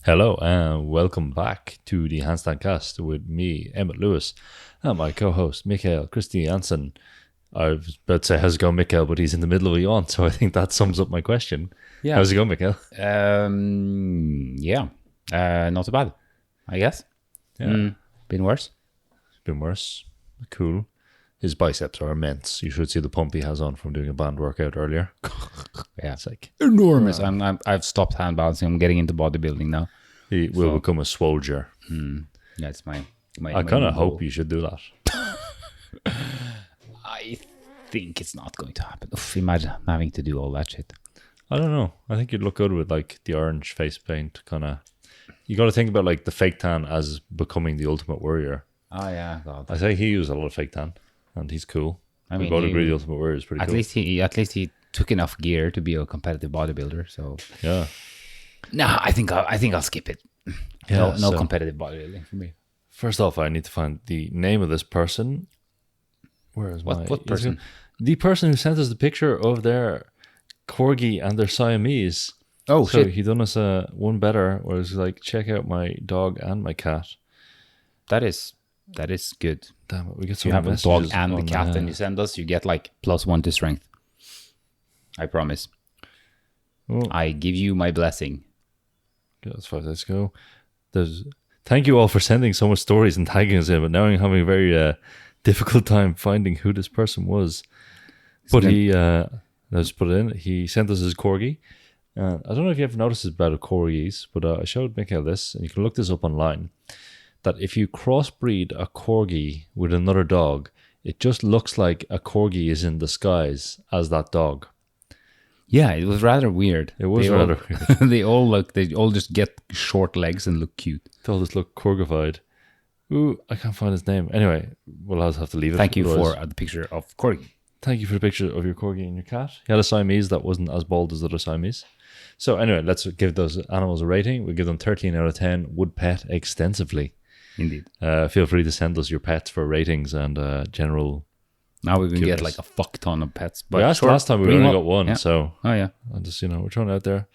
Hello and welcome back to the Handstandcast with me, Emmet Lewis, and my co-host, Mikael Christiansen. I was about to say, how's it going, Mikael? But he's in the middle of a yawn, so I think that sums up my question. Yeah. How's it going, Mikael? Not so bad, I guess. Yeah. Been worse. Been worse. Cool. His biceps are immense. You should see the pump he has on from doing a band workout earlier. Yeah, It's like enormous. I've stopped hand balancing. I'm getting into bodybuilding now. he will become a soldier. That's my I kind of hope you should do that. I think it's not going to happen. Oof, imagine having to do all that shit. I don't know. I think you'd look good with like the orange face paint kind of. You got to think about like the fake tan as becoming the ultimate warrior. Oh yeah, God. I say he used a lot of fake tan, and he's cool. I We mean, both he- agree the ultimate warrior is pretty At cool. least he took enough gear to be a competitive bodybuilder. So Yeah. nah, I think I'll skip it. Yeah, no so- competitive bodybuilding for me. First off, I need to find the name of this person. Where is What my person? The person who sent us the picture of their corgi and their Siamese. Oh So shit! he done us a one better, where it's like, check out my dog and my cat. That is good. Damn it, we get You some have a messages dog and the on, cat, and you send us, you get like +1 to strength. I promise. Oh. I give you my blessing. Yeah, that's fine. Let's go. Thank you all for sending so much stories and tagging us in, but now I'm having a very difficult time finding who this person was. But he, let's put it in. He sent us his corgi. I don't know if you ever noticed about corgis, but I showed Mikael this, and you can look this up online. That if you crossbreed a corgi with another dog, it just looks like a corgi is in disguise as that dog. Yeah, it was rather weird. It was They rather all, weird. they all just get short legs and look cute. They all just look corgified. Ooh, I can't find his name. Anyway, we'll have to leave it. Thank you Otherwise- for the picture of Corgi. Thank you for the picture of your corgi and your cat. He had a Siamese that wasn't as bald as the other Siamese. So anyway, let's give those animals a rating. We give them 13 out of 10. Would pet extensively. Indeed. Feel free to send us your pets for ratings and general. Now we can Cute. get like a fuck ton of pets. But yeah, sure, last time we bring only one. got one, Yeah. so Oh yeah. I just we're throwing it out there.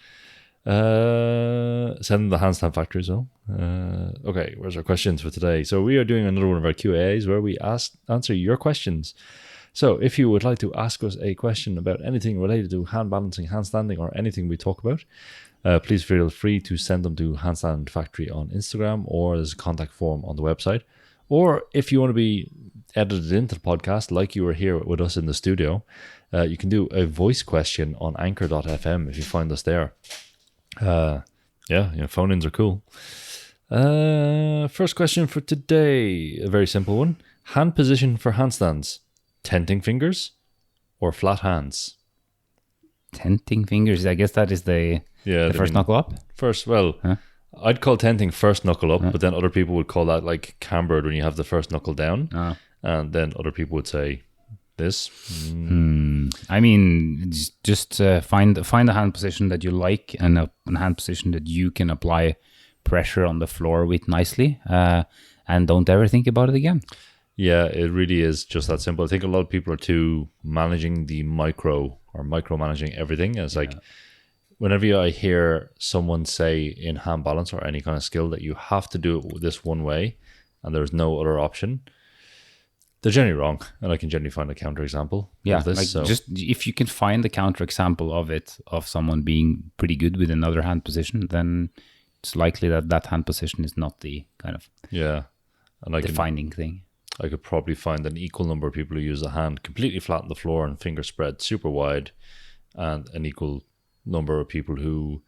Send them the Handstand Factory as well. Okay, where's our questions for today? So we are doing another one of our Q&As where we answer your questions. So if you would like to ask us a question about anything related to hand balancing, handstanding, or anything we talk about, please feel free to send them to Handstand Factory on Instagram, or there's a contact form on the website. Or if you want to be edited into the podcast like you were here with us in the studio, you can do a voice question on anchor.fm if you find us there. Phone-ins are cool. First question for today, a very simple one. Hand position for handstands. Tenting fingers or flat hands? Tenting fingers. I guess that is the first knuckle up. First, well, Huh? I'd call tenting first knuckle up, but then other people would call that like cambered when you have the first knuckle down. And then other people would say this. I mean, just find a hand position that you like and a hand position that you can apply pressure on the floor with nicely, and don't ever think about it again. Yeah, it really is just that simple. I think a lot of people are too managing the micromanaging everything. It's like whenever I hear someone say in hand balance or any kind of skill that you have to do it this one way and there's no other option, they're generally wrong. And I can generally find a counterexample of this. Like So just if you can find a counterexample of it, of someone being pretty good with another hand position, then it's likely that hand position is not the kind of yeah. And defining thing. I could probably find an equal number of people who use the hand completely flat on the floor and finger spread super wide, and an equal number of people who,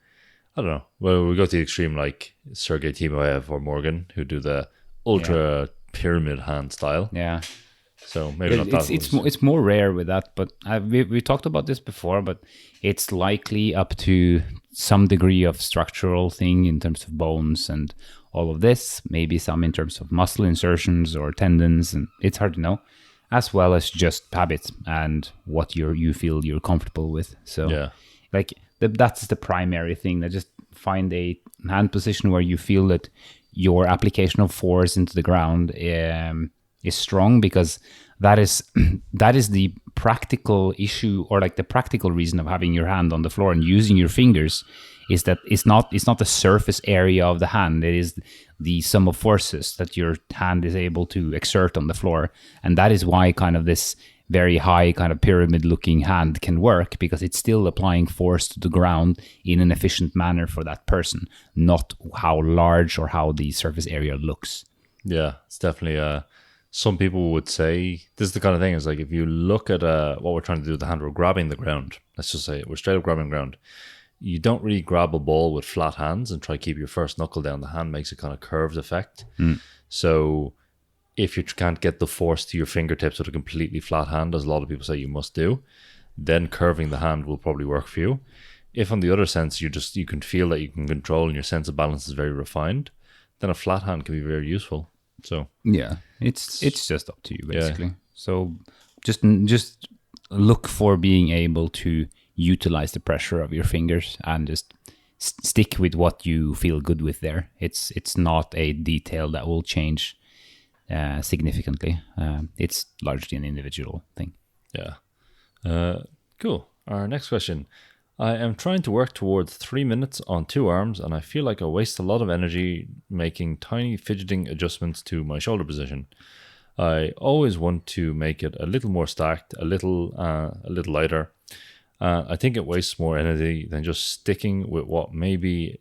I don't know, well, we go to the extreme like Sergei Timoev or Morgan, who do the ultra pyramid hand style. Yeah. So maybe not that. It's more rare with that, but we talked about this before, but it's likely up to some degree of structural thing in terms of bones and all of this, maybe some in terms of muscle insertions or tendons, and it's hard to know, as well as just habits and what you feel you're comfortable with. So yeah. like that's the primary thing. That just find a hand position where you feel that your application of force into the ground is strong, because that is the practical issue, or like the practical reason of having your hand on the floor and using your fingers, is that it's not the surface area of the hand. It is the sum of forces that your hand is able to exert on the floor, and that is why kind of this very high kind of pyramid looking hand can work, because it's still applying force to the ground in an efficient manner for that person, not how large or how the surface area looks. Yeah, it's definitely some people would say this is the kind of thing is like, if you look at what we're trying to do with the hand, we're grabbing the ground. Let's just say we're straight up grabbing the ground. You don't really grab a ball with flat hands and try to keep your first knuckle down. The hand makes a kind of curved effect. So if you can't get the force to your fingertips with a completely flat hand, as a lot of people say you must do, then curving the hand will probably work for you. If on the other sense, you can feel that you can control and your sense of balance is very refined, then a flat hand can be very useful. So yeah, it's just up to you basically. Yeah. So just look for being able to utilize the pressure of your fingers and just stick with what you feel good with there. It's not a detail that will change significantly. It's largely an individual thing. Yeah. Cool. Our next question. I am trying to work towards 3 minutes on 2 arms, and I feel like I waste a lot of energy making tiny fidgeting adjustments to my shoulder position. I always want to make it a little more stacked, a little lighter. I think it wastes more energy than just sticking with what may be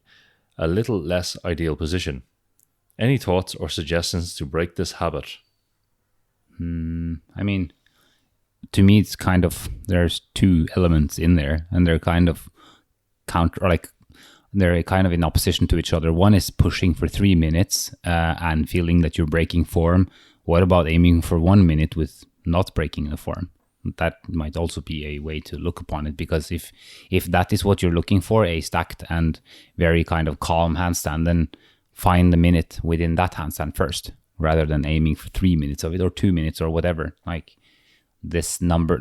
a little less ideal position. Any thoughts or suggestions to break this habit? I mean, to me, it's kind of, there's two elements in there, and they're kind of they're kind of in opposition to each other. One is pushing for 3 minutes and feeling that you're breaking form. What about aiming for 1 minute with not breaking the form? That might also be a way to look upon it, because if that is what you're looking for, a stacked and very kind of calm handstand, then find the minute within that handstand first, rather than aiming for 3 minutes of it or 2 minutes or whatever. Like this number,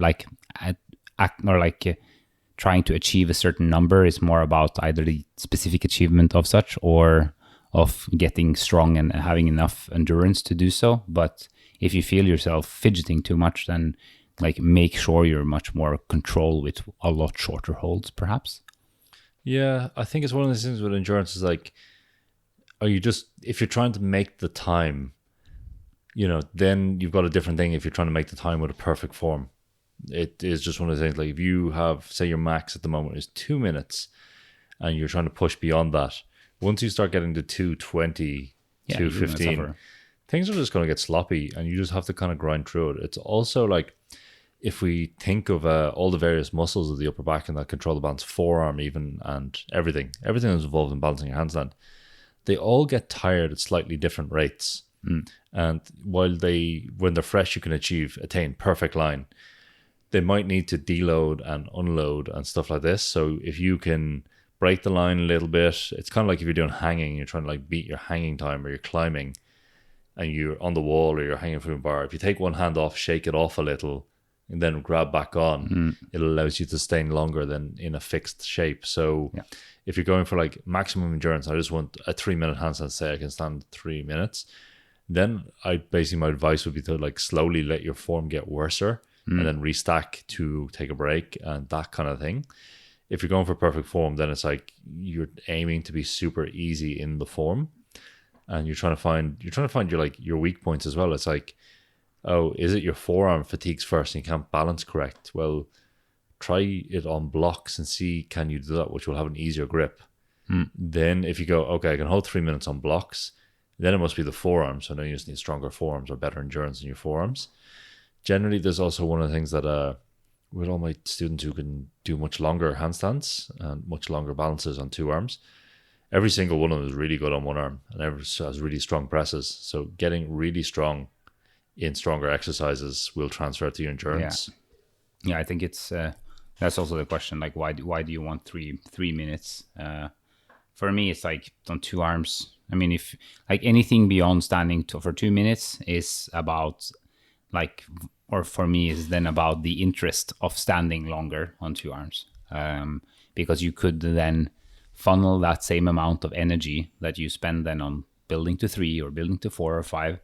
trying to achieve a certain number is more about either the specific achievement of such or of getting strong and having enough endurance to do so. But if you feel yourself fidgeting too much, then make sure you're much more control with a lot shorter holds, perhaps. Yeah, I think it's one of those things with endurance is like, if you're trying to make the time, then you've got a different thing if you're trying to make the time with a perfect form. It is just one of the things, like if you have, say your max at the moment is 2 minutes and you're trying to push beyond that, once you start getting to 2:20, 2:15, things are just going to get sloppy and you just have to kind of grind through it. It's also like, if we think of all the various muscles of the upper back and that control the balance, forearm even, and everything that's involved in balancing your handstand, they all get tired at slightly different rates. And while when they're fresh, you can attain perfect line, they might need to deload and unload and stuff like this. So if you can break the line a little bit, it's kind of like if you're doing hanging, you're trying to beat your hanging time, or you're climbing and you're on the wall or you're hanging from a bar. If you take one hand off, shake it off a little, and then grab back on, it allows you to stay longer than in a fixed shape. So if you're going for maximum endurance, I just want a 3 minute handstand, say I can stand 3 minutes, then my advice would be to slowly let your form get worser and then restack to take a break and that kind of thing. If you're going for perfect form, then it's like you're aiming to be super easy in the form, and you're trying to find your weak points as well. It's like, oh, is it your forearm fatigues first and you can't balance correct? Well, try it on blocks and see, can you do that, which will have an easier grip. Then if you go, okay, I can hold 3 minutes on blocks, then it must be the forearms. So then you just need stronger forearms or better endurance in your forearms. Generally, there's also one of the things that with all my students who can do much longer handstands and much longer balances on 2 arms, every single one of them is really good on 1 arm and has really strong presses. So getting really strong in stronger exercises will transfer to your endurance. Yeah, I think it's that's also the question. Why do you want 3 minutes? For me, it's on 2 arms. I mean, if anything beyond standing for 2 minutes is about or for me is then about the interest of standing longer on 2 arms, because you could then funnel that same amount of energy that you spend then on building to 3 or building to 4 or 5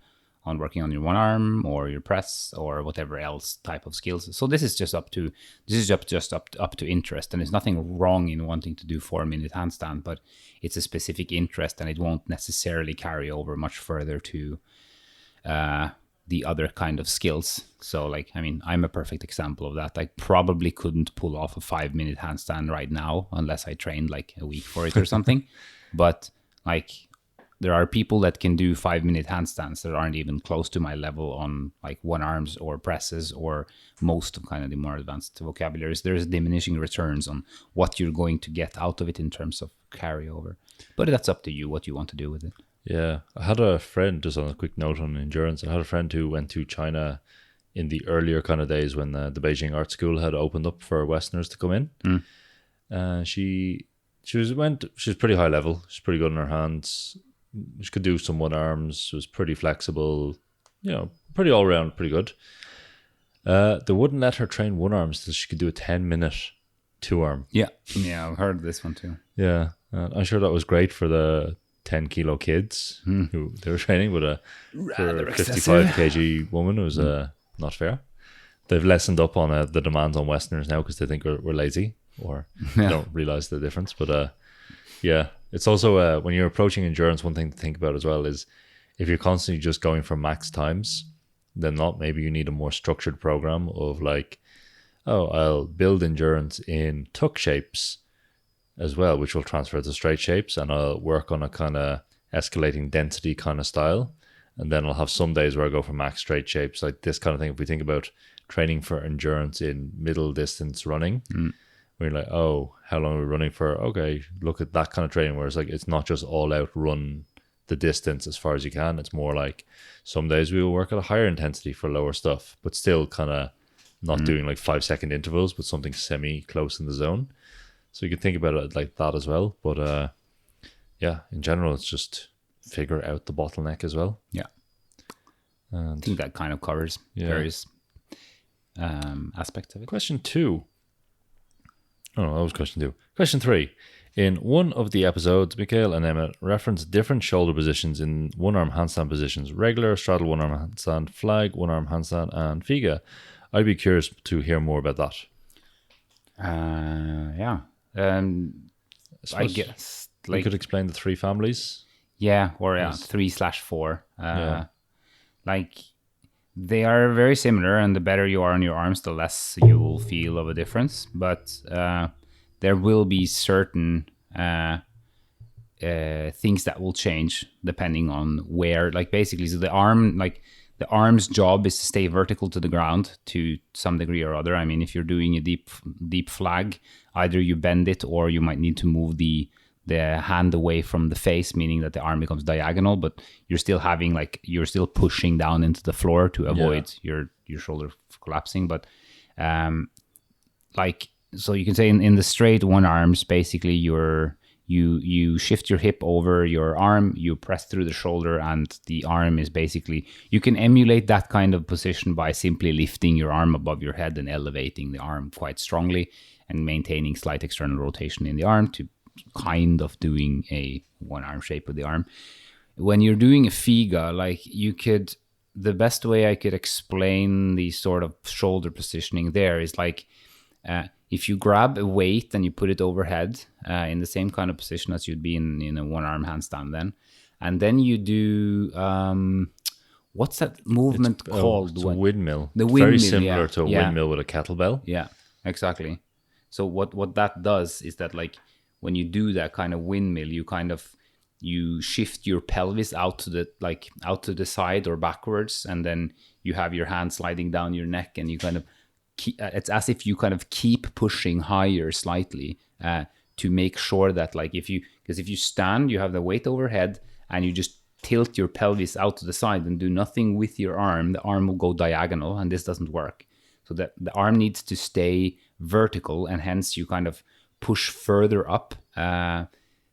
on working on your one arm or your press or whatever else type of skills. So this is just up to interest, and there's nothing wrong in wanting to do 4-minute handstand, but it's a specific interest, and it won't necessarily carry over much further to the other kind of skills. So like, I mean, I'm a perfect example of that. I probably couldn't pull off a 5-minute handstand right now unless I trained like a week for it or something. But like, there are people that can do 5-minute handstands that aren't even close to my level on like one arms or presses or most of kind of the more advanced vocabularies. There's diminishing returns on what you're going to get out of it in terms of carryover. But that's up to you, what you want to do with it. Yeah, I had a friend, just on a quick note on endurance, I had a friend who went to China in the earlier kind of days when the Beijing Art School had opened up for Westerners to come in. She was pretty high level. She's pretty good in her hands. She could do some one arms. Was pretty flexible. You know, pretty all round, pretty good. They wouldn't let her train one arms till she could do a 10-minute two arm. Yeah, I've heard this one too. Yeah, I'm sure that was great for the 10-kilo kids who they were training, but for a 55 kg woman, it was not fair. They've lessened up on the demands on Westerners now because they think we're lazy or don't realize the difference. But yeah, it's also when you're approaching endurance, one thing to think about as well is if you're constantly just going for max times, then maybe you need a more structured program of like, I'll build endurance in tuck shapes as well, which will transfer to straight shapes, and I'll work on a kind of escalating density kind of style, and then I'll have some days where I go for max straight shapes, like this kind of thing. If we think about training for endurance in middle distance running, we're like, how long are we running for? Okay, look at that kind of training where it's like, it's not just all out run the distance as far as you can. It's more like some days we will work at a higher intensity for lower stuff, but still kind of not doing like 5-second intervals, but something semi close in the zone. So you can think about it like that as well. But yeah, in general, it's just figure out the bottleneck as well. Yeah. And I think that kind of covers various aspects of it. Question 2. Oh, that was question 2. Question 3. In one of the episodes, Mikael and Emmet referenced different shoulder positions in one-arm handstand positions: regular, straddle one-arm handstand, flag, one-arm handstand, and figa. I'd be curious to hear more about that. Yeah. I guess like, you could explain the 3 families. Yeah, or 3/4. Like, they are very similar, and the better you are on your arms, the less you will feel of a difference. But there will be certain things that will change depending on where. Like, basically, so the arm's job is to stay vertical to the ground to some degree or other. I mean, if you're doing a deep flag, either you bend it or you might need to move the hand away from the face, meaning that the arm becomes diagonal, but you're still pushing down into the floor to avoid your shoulder collapsing. But so you can say in the straight one arms, basically you shift your hip over your arm, you press through the shoulder, and the arm is basically, you can emulate that kind of position by simply lifting your arm above your head and elevating the arm quite strongly and maintaining slight external rotation in the arm to kind of doing a one arm shape with the arm. When you're doing a figa, the best way I could explain the sort of shoulder positioning there is like, if you grab a weight and you put it overhead in the same kind of position as you'd be in a one-arm handstand then, and then you do, what's that movement called? It's a windmill. The windmill, very similar to a windmill with a kettlebell. Yeah, exactly. So what that does is that, like, when you do that kind of windmill, you shift your pelvis out to the side or backwards, and then you have your hand sliding down your neck, and you kind of it's as if you kind of keep pushing higher slightly to make sure that, like, if you stand, you have the weight overhead and you just tilt your pelvis out to the side and do nothing with your arm, the arm will go diagonal, and this doesn't work. So that the arm needs to stay vertical, and hence you kind of push further up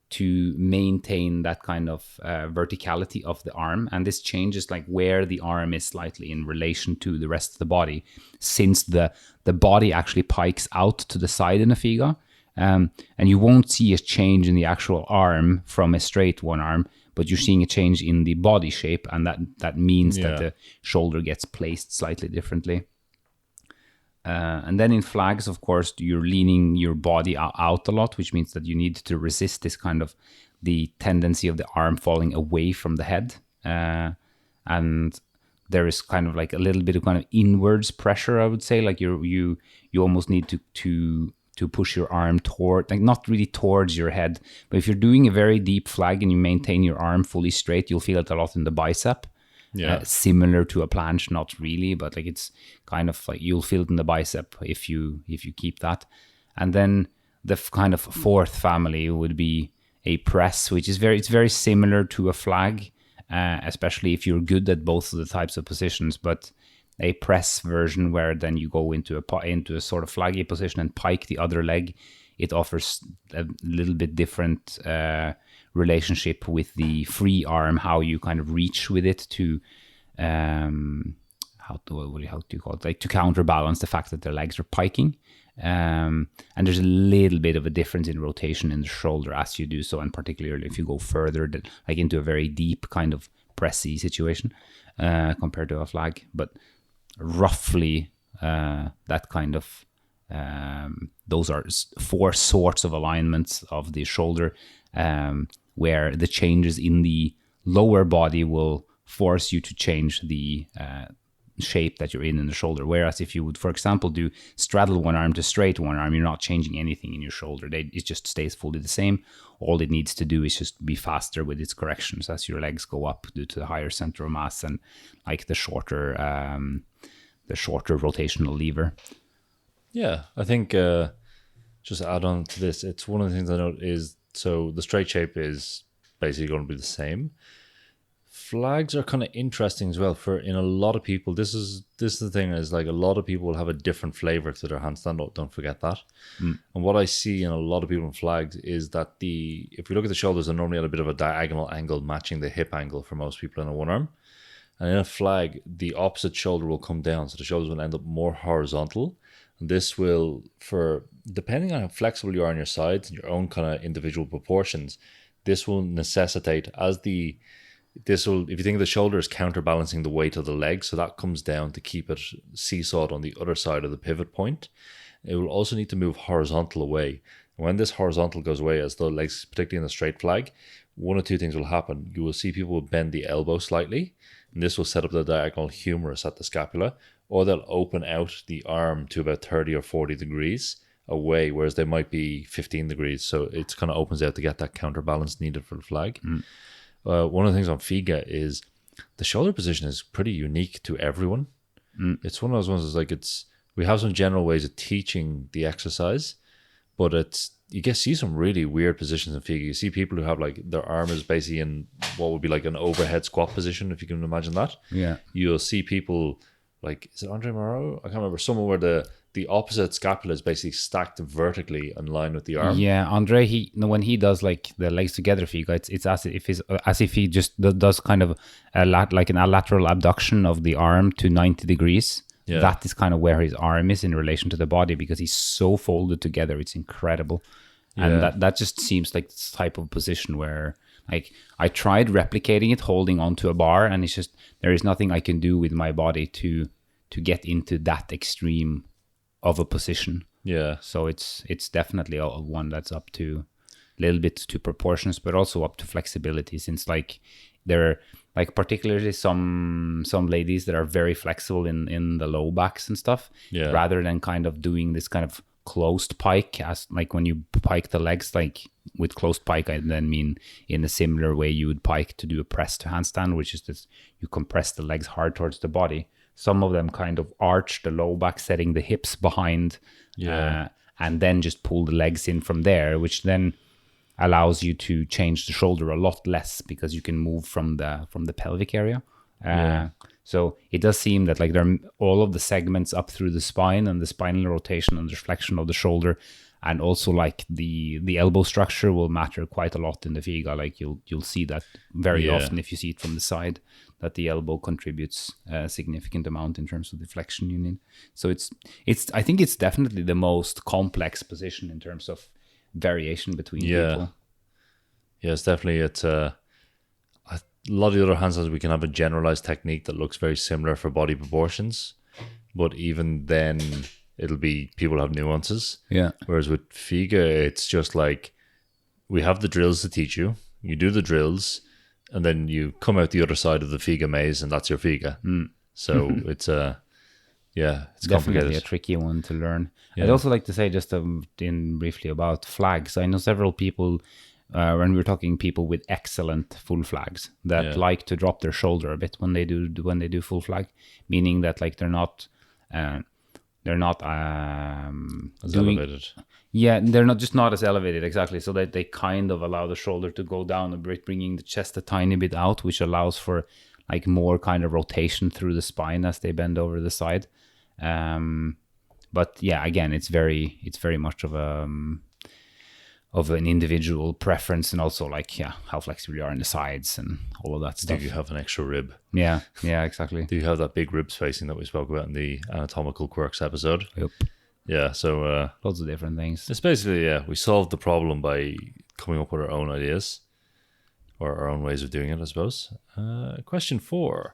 to maintain that kind of verticality of the arm. And this changes like where the arm is slightly in relation to the rest of the body, since the body actually pikes out to the side in a figa. And you won't see a change in the actual arm from a straight one arm, but you're seeing a change in the body shape, and that means that the shoulder gets placed slightly differently. And then in flags, of course, you're leaning your body out a lot, which means that you need to resist this kind of the tendency of the arm falling away from the head. And there is kind of like a little bit of kind of inwards pressure, I would say. Like you almost need to push your arm toward, like not really towards your head, but if you're doing a very deep flag and you maintain your arm fully straight, you'll feel it a lot in the bicep. Similar to a planche, not really, but like it's kind of like you'll feel it in the bicep if you keep that. And then the kind of fourth family would be a press, which is very similar to a flag, especially if you're good at both of the types of positions. But a press version where then you go into a sort of flaggy position and pike the other leg, it offers a little bit different relationship with the free arm, how you kind of reach with it to how do you call it, like to counterbalance the fact that their legs are piking. And there's a little bit of a difference in rotation in the shoulder as you do so, and particularly if you go further, like into a very deep kind of pressy situation compared to a flag. But roughly that kind of those are four sorts of alignments of the shoulder, where the changes in the lower body will force you to change the shape that you're in the shoulder. Whereas if you would, for example, do straddle one arm to straight one arm, you're not changing anything in your shoulder. It just stays fully the same. All it needs to do is just be faster with its corrections as your legs go up due to the higher center of mass and like the shorter rotational lever. Yeah, I think just to add on to this, it's one of the things I note is, so the straight shape is basically going to be the same. Flags are kind of interesting as well. For in a lot of people, this is the thing, is like a lot of people will have a different flavor to their handstand. Don't forget that. And what I see in a lot of people in flags is that if we look at the shoulders, they're normally at a bit of a diagonal angle matching the hip angle for most people in a one arm. And in a flag, the opposite shoulder will come down, so the shoulders will end up more horizontal. And this will, depending on how flexible you are on your sides and your own kind of individual proportions, this will necessitate if you think of the shoulder as counterbalancing the weight of the leg, so that comes down to keep it seesawed on the other side of the pivot point. It will also need to move horizontal away. And when this horizontal goes away, as the legs, particularly in the straight flag, one of two things will happen. You will see people bend the elbow slightly, and this will set up the diagonal humerus at the scapula, or they'll open out the arm to about 30 or 40 degrees away, whereas they might be 15 degrees. So it kind of opens out to get that counterbalance needed for the flag. One of the things on Figa is the shoulder position is pretty unique to everyone. It's one of those ones, we have some general ways of teaching the exercise, but you see some really weird positions in Figa. You see people who have like their arm is basically in what would be like an overhead squat position, if you can imagine that. Yeah. You'll see people like, is it Andre Moreau? I can't remember. Someone where the opposite scapula is basically stacked vertically in line with the arm. Yeah, Andre, when he does like the legs together Figa, it's as if he just does kind of a lateral abduction of the arm to 90 degrees. Yeah. That is kind of where his arm is in relation to the body, because he's so folded together. It's incredible. And that just seems like this type of position where, like, I tried replicating it, holding onto a bar, and it's just, there is nothing I can do with my body to get into that extreme of a position. Yeah. So it's definitely one that's up to a little bit to proportions, but also up to flexibility, since like there are like particularly some ladies that are very flexible in the low backs and stuff, rather than kind of doing this kind of closed pike, as like when you pike the legs, like with closed pike, I then mean in a similar way you would pike to do a press to handstand, which is this, you compress the legs hard towards the body. Some of them kind of arch the low back, setting the hips behind, and then just pull the legs in from there, which then allows you to change the shoulder a lot less, because you can move from the pelvic area. So it does seem that like there are all of the segments up through the spine and the spinal rotation and the flexion of the shoulder, and also like the elbow structure will matter quite a lot in the Figa. Like you'll see that very often if you see it from the side, that the elbow contributes a significant amount in terms of the flexion you need. So I think it's definitely the most complex position in terms of variation between Yeah. people. Yeah, it's definitely, a lot of the other handstands, we can have a generalized technique that looks very similar for body proportions, but even then it'll be, people have nuances. Yeah. Whereas with Figa, it's just like, we have the drills to teach you, you do the drills, and then you come out the other side of the Figa maze, and that's your Figa. So it's it's Definitely complicated. a tricky one to learn. Yeah. I'd also like to say just briefly about flags. I know several people, when we're talking people with excellent full flags, that like to drop their shoulder a bit when they do full flag, meaning that like they're not As elevated. Yeah, they're not as elevated, exactly. So that they kind of allow the shoulder to go down a bit, bringing the chest a tiny bit out, which allows for like more kind of rotation through the spine as they bend over the side. But yeah, again, it's very much of an individual preference, and also like how flexible you are in the sides and all of that stuff. Do you have an extra rib? Yeah, exactly. Do you have that big rib spacing that we spoke about in the anatomical quirks episode? Yep. Yeah, so Lots of different things. it's basically, we solved the problem by coming up with our own ideas, or our own ways of doing it, I suppose. Question 4.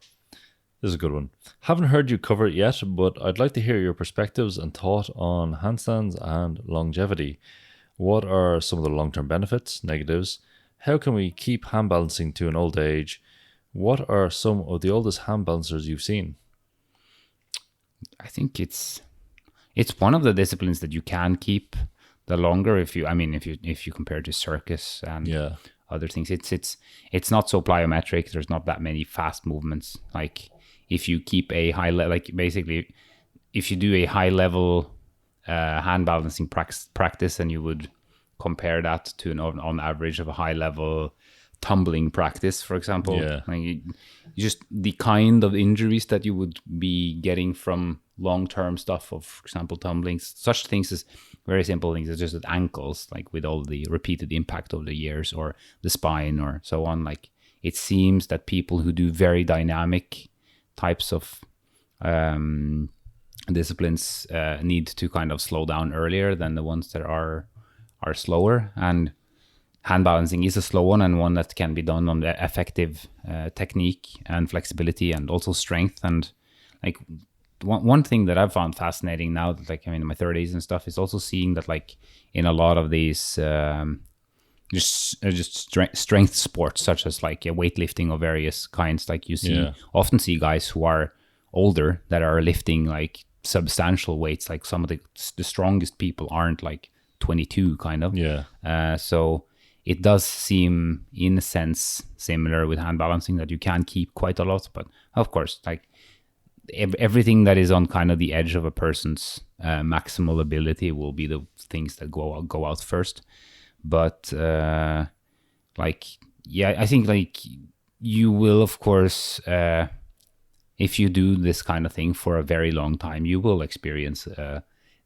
This is a good one. Haven't heard you cover it yet, but I'd like to hear your perspectives and thought on handstands and longevity. What are some of the long-term benefits, negatives? How can we keep hand balancing to an old age? What are some of the oldest hand balancers you've seen? I think it's one of the disciplines that you can keep the longer if you compare to circus and other things. It's not so plyometric. There's not that many fast movements. Like if you keep a high basically if you do a high level hand balancing practice, and you would compare that to on average of a high level tumbling practice, for example, like you just the kind of injuries that you would be getting from long-term stuff of, for example, tumbling, such things as very simple things as just at ankles, like with all the repeated impact over the years, or the spine or so on. Like it seems that people who do very dynamic types of disciplines need to kind of slow down earlier than the ones that are slower. And hand balancing is a slow one, and one that can be done on the effective technique and flexibility and also strength. And like one thing that I've found fascinating now that like I'm in my 30s and stuff is also seeing that like in a lot of these just strength sports, such as like weightlifting of various kinds, like you often see guys who are older that are lifting like substantial weights. Like some of the strongest people aren't like 22 kind of. So it does seem in a sense similar with hand balancing, that you can keep quite a lot, but of course like everything that is on kind of the edge of a person's maximal ability will be the things that go out first. But I think like you will, of course, if you do this kind of thing for a very long time, you will experience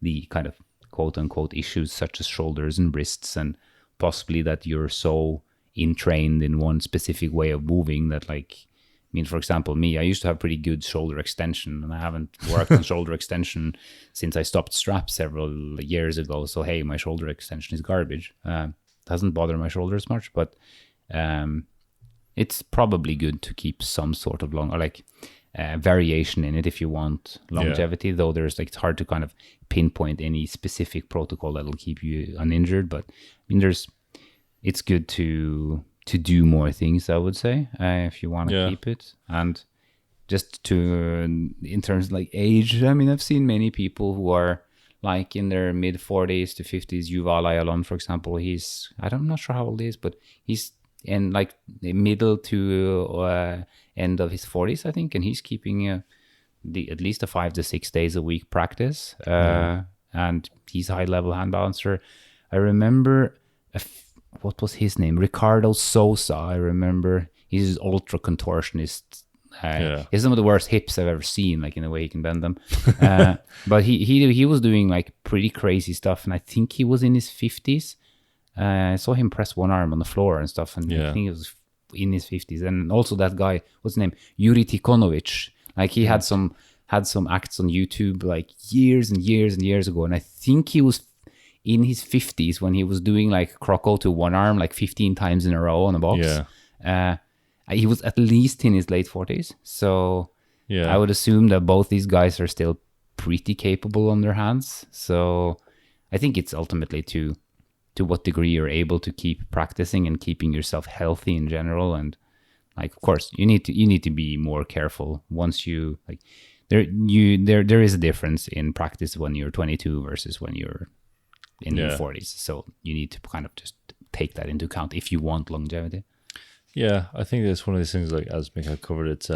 the kind of quote unquote issues such as shoulders and wrists, and possibly that you're so entrained in one specific way of moving that like, I mean, for example, me, I used to have pretty good shoulder extension, and I haven't worked on shoulder extension since I stopped straps several years ago. So, hey, my shoulder extension is garbage. Doesn't bother my shoulders much, but it's probably good to keep some sort of variation in it if you want longevity, though there's like, it's hard to kind of pinpoint any specific protocol that'll keep you uninjured. But I mean, it's good to do more things, I would say, if you want to keep it. And just in terms of like age, I mean, I've seen many people who are like in their mid 40s to 50s. Yuval Ayalon, for example, I'm not sure how old he is, but he's in like the middle to end of his 40s, I think, and he's keeping at least a 5 to 6 days a week practice. And he's a high level hand balancer. I remember what was his name? Ricardo Sosa. I remember he's an ultra contortionist. He has some of the worst hips I've ever seen, like in the way he can bend them. But he was doing like pretty crazy stuff, and I think he was in his 50s. I saw him press one arm on the floor and stuff, and I think he was in his 50s. And also that guy, what's his name? Yuri Tikonovic. Like he had some acts on YouTube like years and years and years ago, and I think he was in his 50s when he was doing like croco to one arm like 15 times in a row on a box. He was at least in his late 40s. So I would assume that both these guys are still pretty capable on their hands. So I think it's ultimately to what degree you're able to keep practicing and keeping yourself healthy in general. And like, of course, you need to be more careful once you like. There is a difference in practice when you're 22 versus when you're in your 40s. So you need to kind of just take that into account if you want longevity. Yeah, I think that's one of these things, like as Mikael covered, it's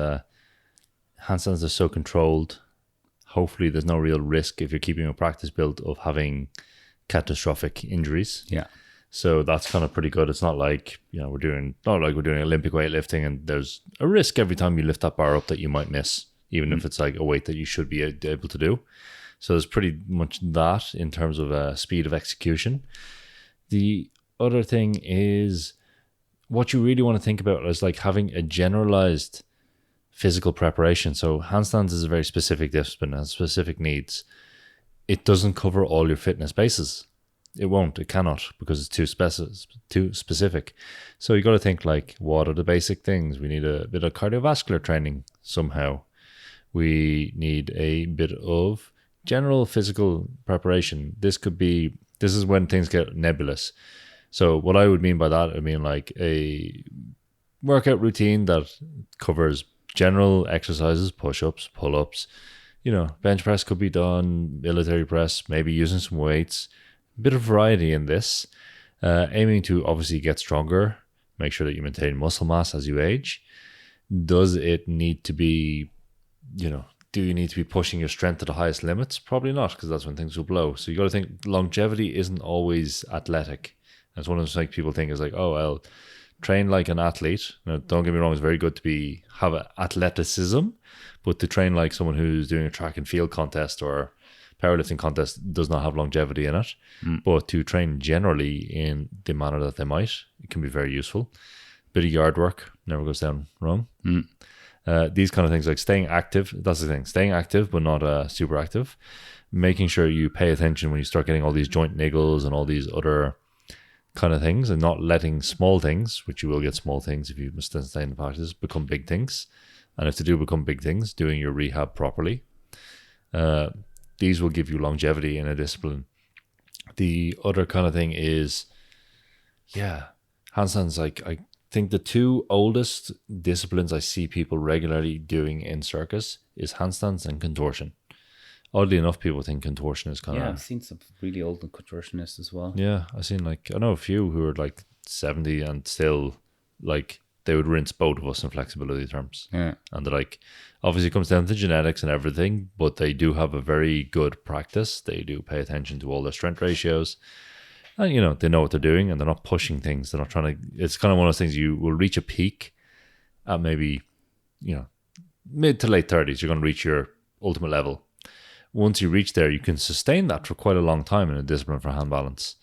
handstands are so controlled. Hopefully there's no real risk if you're keeping a practice build of having catastrophic injuries. Yeah. So that's kind of pretty good. It's not like, we're doing Olympic weightlifting and there's a risk every time you lift that bar up that you might miss, even if it's like a weight that you should be able to do. So there's pretty much that in terms of speed of execution. The other thing is what you really want to think about is like having a generalized physical preparation. So handstands is a very specific discipline, has specific needs. It doesn't cover all your fitness bases. It won't, it cannot, because it's too specific. So you got to think like, what are the basic things? We need a bit of cardiovascular training somehow. We need a bit of general physical preparation. This is when things get nebulous. So what I would mean by that, I mean like a workout routine that covers general exercises, push-ups, pull-ups, bench press could be done, military press, maybe using some weights, a bit of variety in this, aiming to obviously get stronger, make sure that you maintain muscle mass as you age. Does it need to be, do you need to be pushing your strength to the highest limits? Probably not, because that's when things will blow. So you got to think longevity isn't always athletic. That's one of the things people think is like, oh, I'll train like an athlete. Now, don't get me wrong, it's very good to have athleticism, but to train like someone who's doing a track and field contest or powerlifting contest does not have longevity in it. But to train generally in the manner that they might, it can be very useful. Bit of yard work never goes down wrong. These kind of things like staying active, that's the thing, staying active but not super active. Making sure you pay attention when you start getting all these joint niggles and all these other kind of things, and not letting small things, which you will get small things if you must stay in the practice, become big things. And if they do become big things, doing your rehab properly. These will give you longevity in a discipline. The other kind of thing is, handstands, like I think the two oldest disciplines I see people regularly doing in circus is handstands and contortion. Oddly enough, people think contortion is kind of... Yeah, I've seen some really old contortionists as well. Yeah, I've seen I know a few who are like 70 and still like they would rinse both of us in flexibility terms. Yeah. And they're like, obviously it comes down to genetics and everything, but they do have a very good practice. They do pay attention to all their strength ratios. And, they know what they're doing and they're not pushing things. They're not trying to... It's kind of one of those things you will reach a peak at maybe, mid to late 30s. You're going to reach your ultimate level. Once you reach there, you can sustain that for quite a long time in a discipline for hand balance.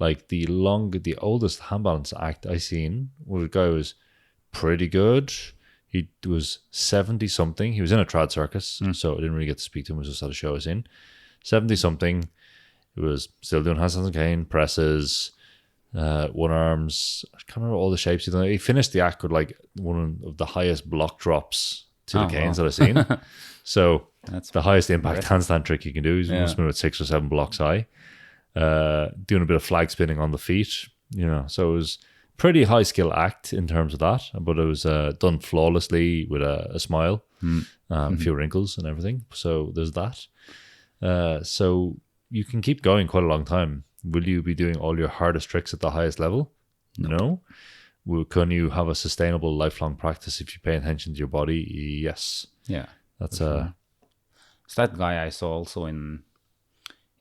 Like the oldest hand balance act I seen was a guy who was pretty good. He was 70 something. He was in a trad circus, so I didn't really get to speak to him. It was just at a show I was in. 70 something. He was still doing handstands and cane, presses, one arms. I can't remember all the shapes he done. He finished the act with like one of the highest block drops to the canes that I've seen. So that's the highest impact handstand trick you can do. He's must have been 6 or 7 blocks high. Doing a bit of flag spinning on the feet, so it was pretty high skill act in terms of that, but it was done flawlessly with a smile, a few wrinkles and everything. So there's that. So you can keep going quite a long time. Will you be doing all your hardest tricks at the highest level? No. Can you have a sustainable lifelong practice if you pay attention to your body? Yes. Yeah. That's So that guy I saw also in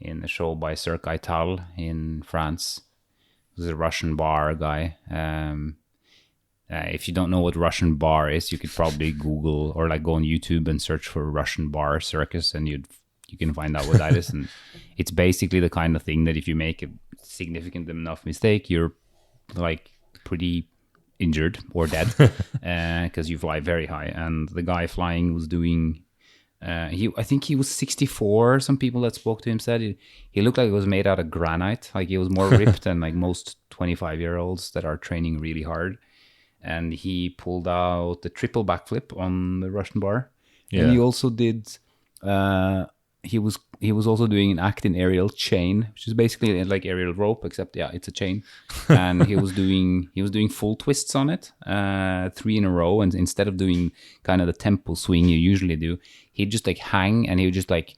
a show by Cirque Ital in France. He was a Russian bar guy. If you don't know what Russian bar is, you could probably Google or like go on YouTube and search for Russian bar circus, and you can find out what that is. And it's basically the kind of thing that if you make a significant enough mistake, you're like pretty injured or dead because you fly very high. And the guy flying was doing I think he was 64. Some people that spoke to him said he looked like he was made out of granite. Like he was more ripped than like most 25-year-olds that are training really hard. And he pulled out the triple backflip on the Russian bar. Yeah. And he also did. He was also doing an act in aerial chain, which is basically like aerial rope, except it's a chain. And he was doing full twists on it, 3 in a row. And instead of doing kind of the tempo swing you usually do, he'd just like hang and he would just like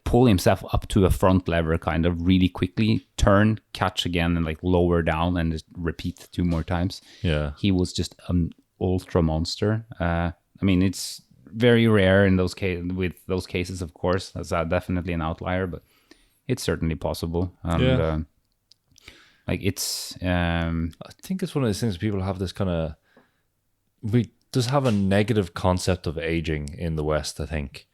pull himself up to a front lever kind of really quickly, turn, catch again, and like lower down and just repeat 2 more times. Yeah. He was just an ultra monster. I mean, it's very rare in those cases, of course. That's definitely an outlier, but it's certainly possible. And like it's I think it's one of those things people have this kind of, we just have a negative concept of aging in the West, I think.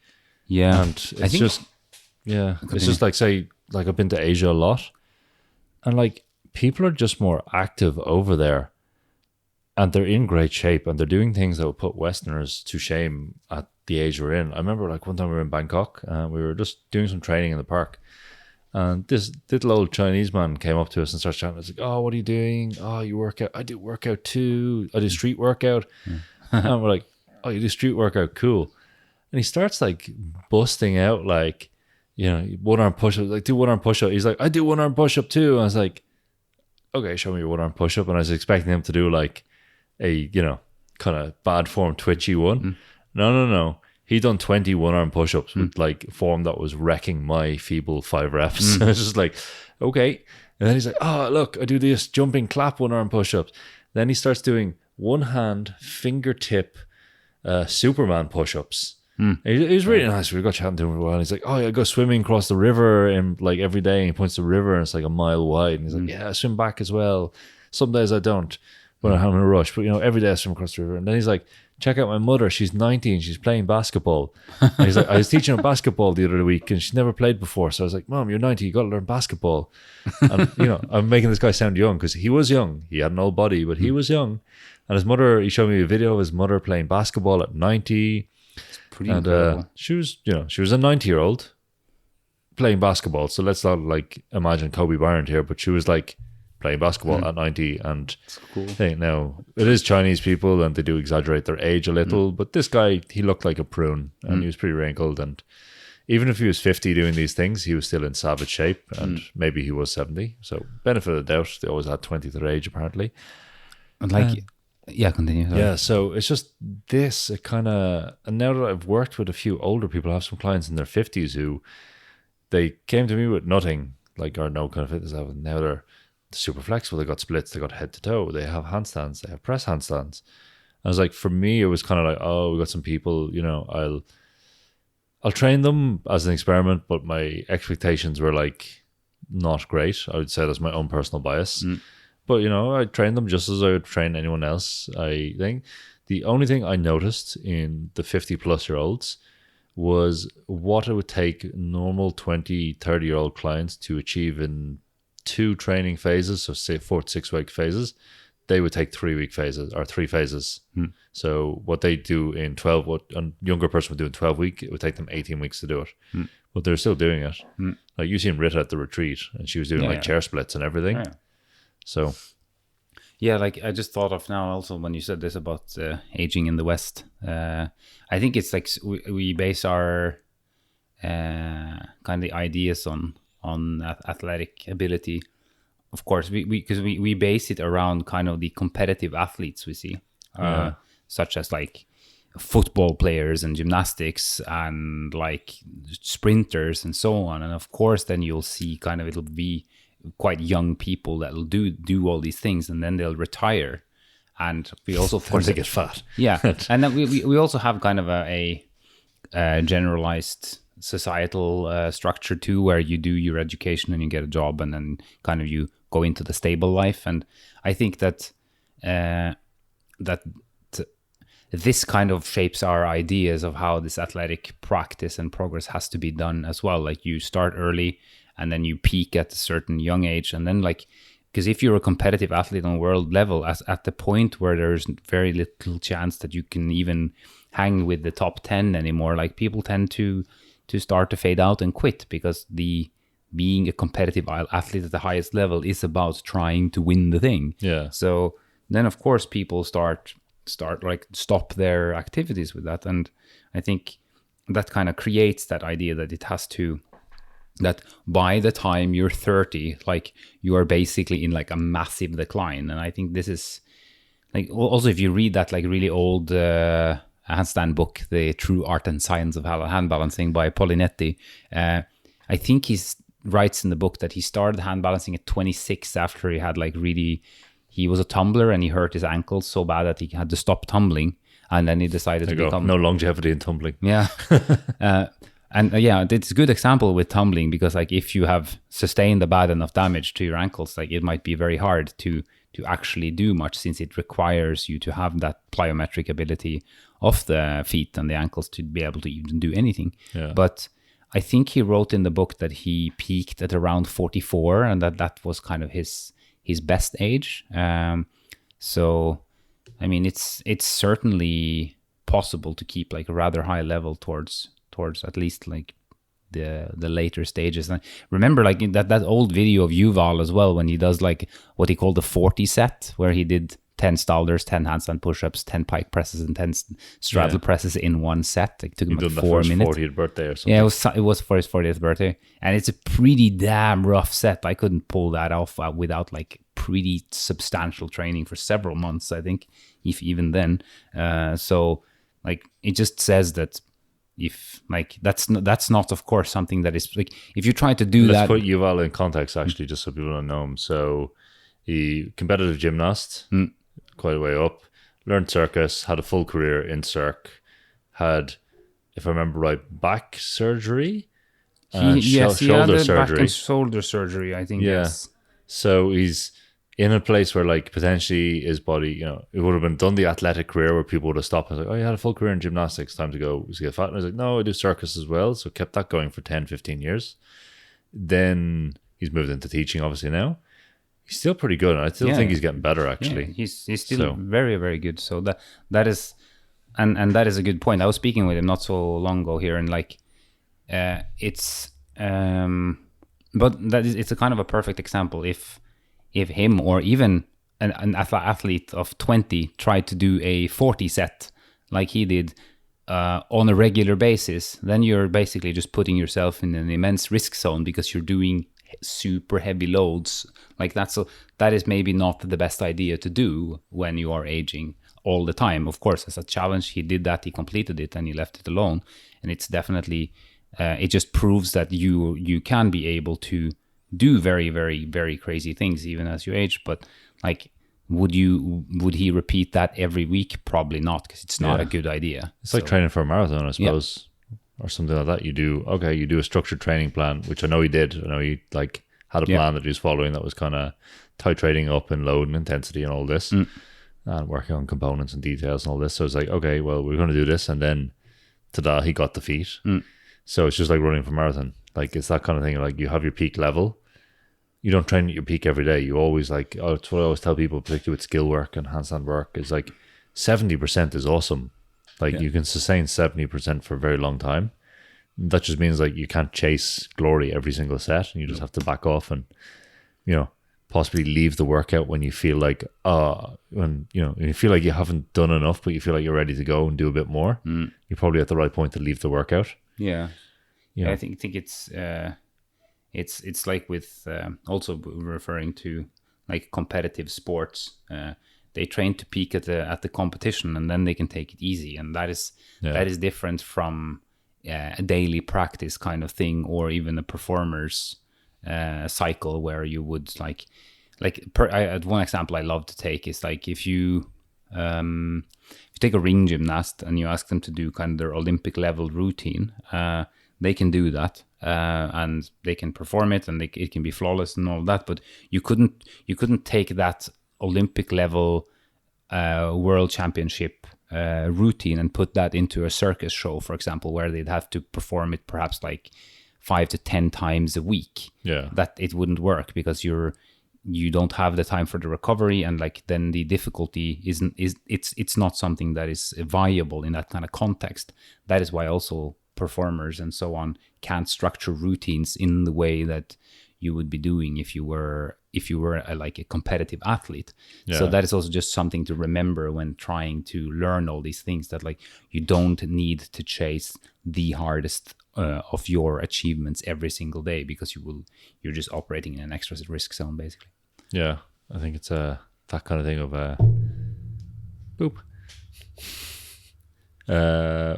Yeah. And it's just like, say, like I've been to Asia a lot, and like people are just more active over there. And they're in great shape, and they're doing things that will put Westerners to shame at the age we're in. I remember like one time we were in Bangkok, and we were just doing some training in the park. And this little old Chinese man came up to us and started chatting. I was like, "Oh, what are you doing? Oh, you work out? I do workout too. I do street workout." And we're like, "Oh, you do street workout? Cool." And he starts like busting out like, 1-arm push-up. Like, do 1-arm push-up. He's like, "I do 1-arm push-up too." And I was like, "Okay, show me your 1-arm push-up." And I was expecting him to do like a kind of bad form twitchy one. No, he done 20 1-arm push-ups with like form that was wrecking my feeble 5 reps. I was just like, okay. And then he's like, "Oh, look, I do this jumping clap 1-arm push-ups." Then he starts doing 1-hand fingertip Superman push-ups. He was really nice. We got chatting to him for a while. He's like, "Oh yeah, I go swimming across the river and like every day." And he points to the river and it's like a mile wide. And he's like, "Yeah, I swim back as well. Some days I don't when I'm in a rush, but every day I swim across the river." And then he's like, "Check out my mother. She's 90 and she's playing basketball." And he's like, "I was teaching her basketball the other week and she's never played before." So I was like, "Mom, you're 90. You got to learn basketball." And I'm making this guy sound young because he was young. He had an old body, but he was young. And his mother, he showed me a video of his mother playing basketball at 90. It's pretty incredible. She was a 90-year-old playing basketball. So let's not like imagine Kobe Bryant here, but she was like playing basketball at 90. And cool. Now it is Chinese people and they do exaggerate their age a little, but this guy, he looked like a prune and he was pretty wrinkled. And even if he was 50 doing these things, he was still in savage shape, and maybe he was 70. So benefit of the doubt, they always had 20 to their age apparently. And like, continue. Sorry. Yeah, so it's just this, it kind of, and now that I've worked with a few older people, I have some clients in their 50s who, they came to me with nothing, like, or no kind of fitness level. Now they're super flexible. They got splits, they got head to toe, they have handstands, they have press handstands. I was like, for me, it was kind of like, oh, we got some people, I'll train them as an experiment, but my expectations were like not great. I would say that's my own personal bias. But, I train them just as I would train anyone else. I think the only thing I noticed in the 50-plus-year-olds was what it would take normal 20, 30-year-old clients to achieve in 2 training phases, so say 4 to 6 week phases. They would take 3-week phases or 3 phases. So what they do in 12, what a younger person would do in 12 weeks, it would take them 18 weeks to do it. But they're still doing it. Like you seen Rita at the retreat, and she was doing chair splits and everything. Yeah. So, yeah, like I just thought of now also when you said this about aging in the West. I think it's like we base our kind of the ideas on athletic ability. Of course, because we base it around kind of the competitive athletes we see, such as like football players and gymnastics and like sprinters and so on. And of course, then you'll see kind of it'll be quite young people that'll do all these things, and then they'll retire. And we also, of course, they get fat. Yeah, and then we also have kind of a generalized societal structure too, where you do your education and you get a job, and then kind of you go into the stable life. And I think that this kind of shapes our ideas of how this athletic practice and progress has to be done as well. Like you start early, and then you peak at a certain young age, and then like because if you're a competitive athlete on world level, as at the point where there's very little chance that you can even hang with the top 10 anymore, like people tend to start to fade out and quit, because being a competitive athlete at the highest level is about trying to win the thing. Yeah. So then of course people start like stop their activities with that. And I think that kind of creates that idea that it has to, that by the time you're 30, like you are basically in like a massive decline. And I think this is like, also if you read that like really old handstand book, The True Art and Science of Hand Balancing by Polinetti, I think he writes in the book that he started hand balancing at 26 after he had like really, he was a tumbler and he hurt his ankles so bad that he had to stop tumbling, and then he decided to become no longevity in tumbling. Yeah. Yeah, it's a good example with tumbling, because like if you have sustained a bad enough damage to your ankles, like it might be very hard to actually do much, since it requires you to have that plyometric ability of the feet and the ankles to be able to even do anything. Yeah. But I think he wrote in the book that he peaked at around 44, and that was kind of his best age. So, I mean, it's certainly possible to keep like a rather high level towards at least like the later stages. And remember like in that old video of Yuval as well, when he does like what he called the 40 set, where he did 10 Stalders, 10 handstand push-ups, 10 pike presses, and 10 straddle presses in one set. It took him like 4 minutes. 40th birthday or something. Yeah, it was for his 40th birthday, and it's a pretty damn rough set. I couldn't pull that off without like pretty substantial training for several months, I think, if even then. So like it just says that if like that's not of course something that is like, if you try to do Let's that. put Yuval in context actually, just so people don't know him. So he competitive gymnast, quite a way up, learned circus, had a full career in circ, had, if I remember right, back surgery and shoulder surgery. Back and shoulder surgery, I think. Yeah. Yes. So he's in a place where like potentially his body, you know, it would have been done the athletic career where people would have stopped and was like, oh, you had a full career in gymnastics, time to go get fat. And I was like, no, I do circus as well. So kept that going for 10, 15 years. Then he's moved into teaching obviously now. He's still pretty good, and I still think he's getting better actually. Yeah, he's still very, very good. So that is, and that is a good point. I was speaking with him not so long ago here, and like it's but it's a kind of a perfect example. If him or even an athlete of 20 tried to do a 40 set like he did on a regular basis, then you're basically just putting yourself in an immense risk zone, because you're doing super heavy loads like that. So that is maybe not the best idea to do when you are aging all the time. Of course, as a challenge, he did that, he completed it, and he left it alone. And it's definitely it just proves that you can be able to do very, very, very crazy things even as you age. But like, would he repeat that every week? Probably not, because it's not a good idea. It's like training for a marathon, I suppose. Or something like that. You do a structured training plan, which I know he did. I know he like had a plan that he was following that was kind of titrating up in load and intensity and all this, and working on components and details and all this. So it's like, okay, well, we're going to do this, and then ta-da, he got the feat. So it's just like running for a marathon. Like it's that kind of thing. Like you have your peak level. You don't train at your peak every day. You always like, it's what I always tell people, particularly with skill work and handstand work, is like 70% is awesome. Like you can sustain 70% for a very long time. That just means like you can't chase glory every single set, and you just have to back off and, you know, possibly leave the workout when you feel like, when you feel like you haven't done enough, but you feel like you're ready to go and do a bit more. You're probably at the right point to leave the workout. Yeah. You know? I think it's like with also referring to like competitive sports. They train to peak at the competition, and then they can take it easy, and that is different from a daily practice kind of thing, or even a performer's cycle where you would one example I love to take is like if you take a ring gymnast and you ask them to do kind of their Olympic level routine, they can do that, and they can perform it, and it can be flawless and all that, but you couldn't take that Olympic level world championship routine and put that into a circus show, for example, where they'd have to perform it perhaps like 5 to 10 times a week. Yeah, that it wouldn't work, because you don't have the time for the recovery, and like then the difficulty it's not something that is viable in that kind of context. That is why also performers and so on can't structure routines in the way that you would be doing if you were like a competitive athlete. So that is also just something to remember when trying to learn all these things, that like you don't need to chase the hardest of your achievements every single day, because you're just operating in an extra risk zone basically. Yeah, I think it's that kind of thing of boop.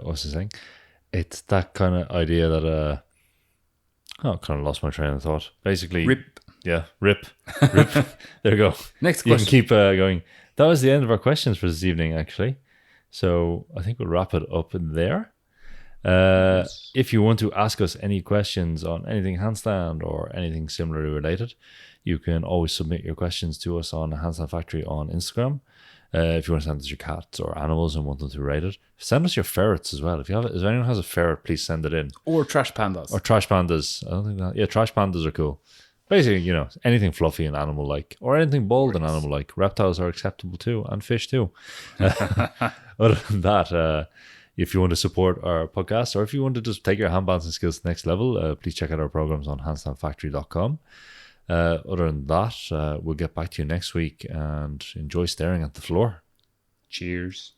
What's the saying? It's that kind of idea that I kind of lost my train of thought. Basically, Rip. Yeah, rip. There you go. Next You question. can keep going. That was the end of our questions for this evening, actually. So I think we'll wrap it up there. Yes. If you want to ask us any questions on anything handstand or anything similarly related, you can always submit your questions to us on Handstand Factory on Instagram. If you want to send us your cats or animals and want them to rate it, send us your ferrets as well. If anyone has a ferret, please send it in. Or trash pandas. Or trash pandas. I don't think that. Yeah, trash pandas are cool. Basically, anything fluffy and animal-like, or anything bold and animal-like. Reptiles are acceptable too, and fish too. Other than that, if you want to support our podcast, or if you want to just take your hand balancing skills to the next level, please check out our programs on handstandfactory.com. Other than that, we'll get back to you next week, and enjoy staring at the floor. Cheers.